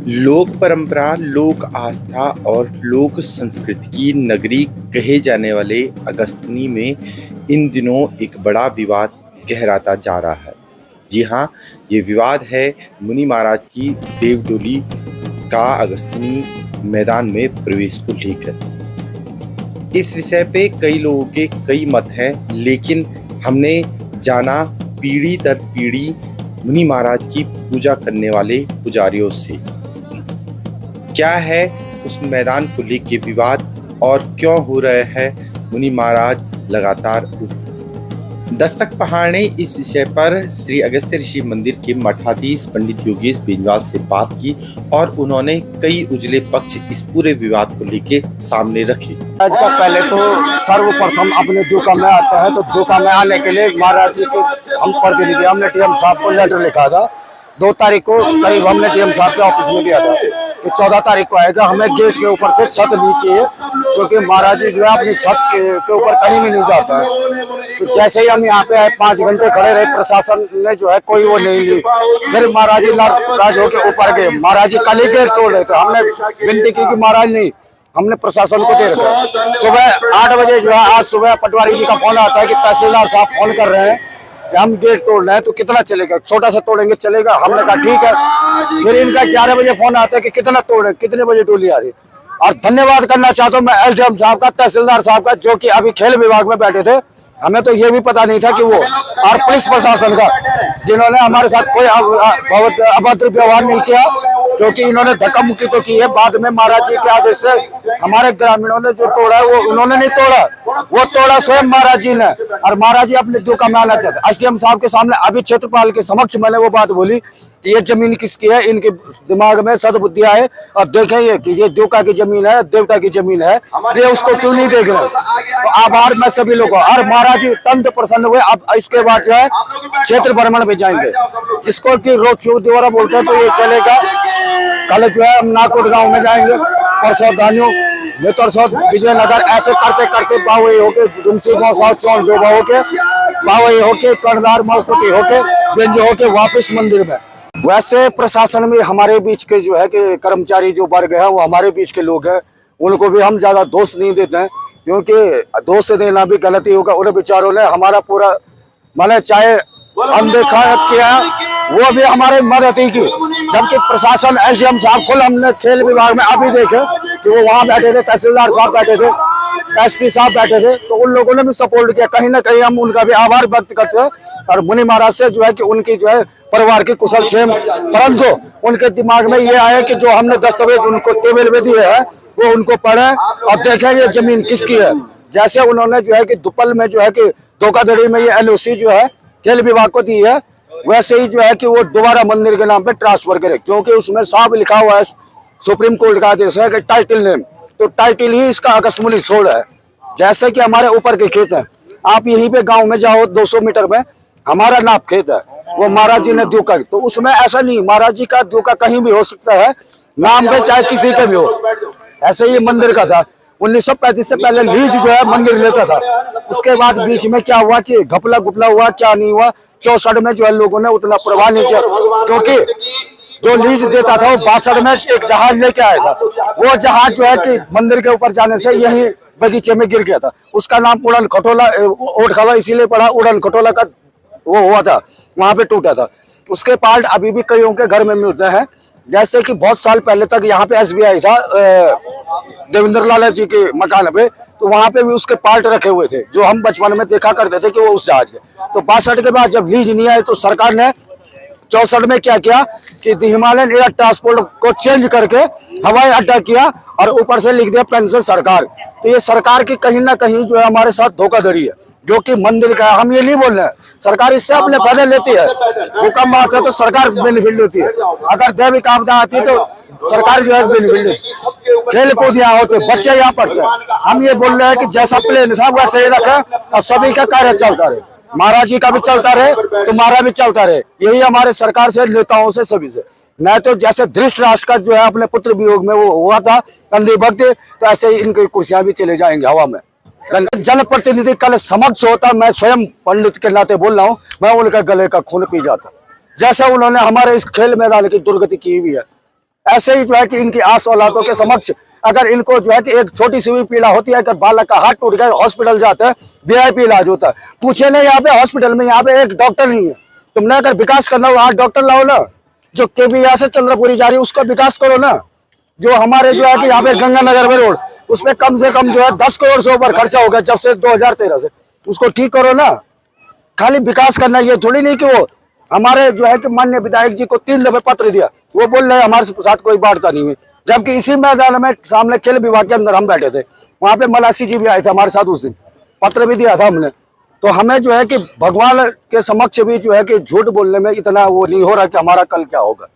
लोक परंपरा, लोक आस्था और लोक संस्कृति की नगरी कहे जाने वाले अगस्तनी में इन दिनों एक बड़ा विवाद गहराता जा रहा है। जी हाँ, ये विवाद है मुनि महाराज की देवडोली का अगस्तनी मैदान में प्रवेश को लेकर। इस विषय पे कई लोगों के कई मत हैं, लेकिन हमने जाना पीढ़ी दर पीढ़ी मुनि महाराज की पूजा करने वाले पुजारियों से क्या है उस मैदान को लेकर विवाद और क्यों हो रहा है मुनि महाराज लगातार ऊपर। दस्तक पहाड़ ने इस विषय पर श्री अगस्त्य ऋषि मंदिर के मठाधीश पंडित योगेश बेनीवाल से बात की और उन्होंने कई उजले पक्ष इस पूरे विवाद को लेकर सामने रखे। आज का पहले तो सर्वप्रथम अपने दुका में आता है, तो दुका में आने के लिए महाराज जी को हम प्रतिनिधि हमने टीएम साहब को लेटर लिखा था। 2 तारीख को करीब हमने टीएम साहब के ऑफिस में दिया था कि 14 तारीख को आएगा। हमें गेट के ऊपर से छत नीचे है, क्योंकि महाराज जी जो है अपनी छत के ऊपर कहीं भी नहीं जाता है। तो जैसे ही हम यहाँ पे आए 5 घंटे खड़े रहे, प्रशासन ने जो है कोई वो नहीं ली। फिर महाराज जी नाराज होकर ऊपर गए। महाराज जी कल ही गेट तोड़ रहे थे। हमने विनती की कि महाराज नहीं, हमने प्रशासन को दे रखा। सुबह 8 बजे जो है आज सुबह पटवारी जी का फोन आता है कि तहसीलदार साहब फोन कर रहे हैं कि हम गेट तोड़ रहे हैं, तो कितना चलेगा, छोटा सा तोड़ेंगे चलेगा। हमने कहा ठीक है। फिर इनका 11 बजे फोन आता है कि कितना तोड़े, कितने बजे टोली आ रही। और धन्यवाद करना चाहता हूँ मैं एसडीएम साहब का, तहसीलदार साहब का, जो कि अभी खेल विभाग में बैठे थे। हमें तो ये भी पता नहीं था कि वो, और पुलिस प्रशासन का, जिन्होंने हमारे साथ कोई अभद्र व्यवहार नहीं किया, क्योंकि इन्होंने धक्का मुक्की तो की है। बाद में महाराज जी के आदेश से हमारे ग्रामीणों ने जो तोड़ा है वो उन्होंने नहीं तोड़ा, वो तोड़ा स्वयं महाराज जी ने। और महाराज जी अपने दुका में आना चाहते। एसडीएम साहब के सामने अभी क्षेत्रपाल के समक्ष मैंने वो बात बोली कि ये जमीन किसकी है, इनके दिमाग में सद्बुद्धि आए और देखें ये कि ये दुका की जमीन है, देवता की जमीन है, ये उसको क्यों नहीं देख रहे। तो आभार मैं सभी लोगों का। और महाराज जी तंत्र प्रसन्न हुए। अब इसके बाद जो है क्षेत्र भ्रमण में जाएंगे, जिसको कि रोड शो द्वारा बोलते हैं, तो ये चलेगा। कल जो है हम नाकोट गांव में जाएंगे, परसों धानियों, नेतरसोद, विजयनगर, ऐसे करते करते बावई होके दुमसी गौसा चौन डोबा होके बावई होके कर्णधार मलकुटी होके बेंज होके वापस मंदिर में। वैसे प्रशासन में हमारे बीच के जो है कि कर्मचारी जो वर्ग है वो हमारे बीच के लोग हैं, उनको भी हम ज्यादा दोष नहीं देते हैं, क्योंकि दोष देना भी गलती होगा। उन बेचारों ने हमारा पूरा मैंने चाहे अनदेखा किया, वो भी हमारे मदद ही की। जबकि प्रशासन एसडीएम साहब खुद हमने खेल विभाग में अभी देखे कि वो वहाँ बैठे थे, तहसीलदार साहब बैठे थे, एसपी साहब बैठे थे, तो उन लोगों ने भी सपोर्ट किया। कहीं ना कहीं हम उनका भी आभार व्यक्त करते हैं। और मुनि महाराज से जो है कि उनकी जो है परिवार की कुशल क्षेम, परंतु उनके दिमाग में ये आया कि जो हमने दस्तावेज उनको टेबल में दिए हैं वो उनको पढ़े और देखें ये जमीन किसकी है। जैसे उन्होंने जो है कि दुपल में जो है कि धोखाधड़ी में ये एलओसी जो है खेल विभाग को दी है, वैसे ही जो है कि वो दोबारा मंदिर के नाम पे ट्रांसफर करे, क्योंकि उसमें साफ लिखा हुआ है, सुप्रीम कोर्ट का आदेश है कि टाइटल नेम, तो टाइटल ही इसका अकस्मुनी छोड़ है। जैसे कि हमारे ऊपर के खेत हैं, आप यहीं पे गांव में जाओ 200 मीटर में हमारा नाप खेत है, वो महाराज जी ने दुका, तो उसमें ऐसा नहीं, महाराज जी का दुका कहीं भी हो सकता है, नाम पे चाहे किसी का भी हो। ऐसे ही मंदिर का था। 1935 से पहले लीज जो है मंदिर लेता था। उसके बाद बीच में क्या हुआ कि घपला गुपला हुआ, क्या नहीं हुआ। 64 में जो है लोगों ने उतना प्रवाह नहीं किया, क्योंकि जो लीज देता था वो 62 में एक जहाज लेके आया था। वो जहाज जो है कि मंदिर के ऊपर जाने से यही बगीचे में गिर गया था। उसका नाम उड़न खटोला ओढ़ इसीलिए पड़ा, उड़न खटोला का वो हुआ था, वहां पे टूटा था। उसके पार्ट अभी भी कईयों के घर में मिलते हैं। जैसे कि बहुत साल पहले तक यहाँ पे एसबीआई था देवेंद्र लाल जी के मकान पे, तो वहां पे भी उसके पार्ट रखे हुए थे, जो हम बचपन में देखा करते थे कि वो उस जहाज के। तो 62 के बाद जब लीज नहीं आई तो सरकार ने 64 में क्या किया कि हिमालयन एयर ट्रांसपोर्ट को चेंज करके हवाई अड्डा किया और ऊपर से लिख दिया पेंशन सरकार। तो ये सरकार की कहीं ना कहीं जो है हमारे साथ धोखाधड़ी है, जो कि मंदिर का है। हम ये नहीं बोल रहे हैं, सरकार इससे अपने फायदे लेती है। भूकंप आता है तो सरकार बेनिफिट लेती है, अगर दैविक आपदा आती है तो सरकार जो है बेनिफिट लेती है। खेल कूद यहाँ होते, बच्चे यहाँ पढ़ते हैं। हम ये बोल रहे हैं कि जैसा प्लेन था वैसे ही रखे और सभी का कार्य चलता रहे, महाराज जी का भी चलता रहे तो हमारा भी चलता रहे। यही हमारे सरकार से, नेताओं से, सभी से। नहीं तो जैसे धृतराष्ट्र का जो है अपने पुत्र वियोग में वो हुआ था अंधी भक्त, तो ऐसे ही इनकी कुर्सियां भी चले जाएंगे हवा में। जनप्रतिनिधि कल समक्ष होता, मैं स्वयं पंडित के नाते बोल रहा हूँ, मैं उनका गले का खून पी जाता। जैसे उन्होंने हमारे इस खेल मैदान की दुर्गति की हुई है, ऐसे ही जो है कि इनकी आस औलादों के समक्ष अगर इनको जो है कि एक छोटी सी भी पीड़ा होती है, अगर बालक का हाथ टूट गया, हॉस्पिटल जाते हैं, वीआईपी इलाज होता है। पूछे नहीं यहाँ पे हॉस्पिटल में, यहाँ पे एक डॉक्टर नहीं है। तुमने अगर विकास करना हो, आज डॉक्टर लाओ ना। जो केबीआर से चंद्रपुरी जा रही है उसका विकास करो ना। जो हमारे जो है कि यहाँ पे गंगानगर में रोड, उसमें कम से कम जो है 10 करोड़ से ऊपर खर्चा हो गया जब से 2013 से। उसको ठीक करो ना। खाली विकास करना, ये थोड़ी नहीं कि वो हमारे जो है कि माननीय विधायक जी को 3 दफे पत्र दिया, वो बोल रहे हमारे साथ कोई बांटता नहीं है, जबकि इसी मैदान में सामने खेल विभाग के अंदर हम बैठे थे, वहां पे मलासी जी भी आए थे हमारे साथ उस दिन, पत्र भी दिया था हमने। तो हमें जो है कि भगवान के समक्ष भी जो है कि झूठ बोलने में इतना वो नहीं हो रहा कि हमारा कल क्या होगा।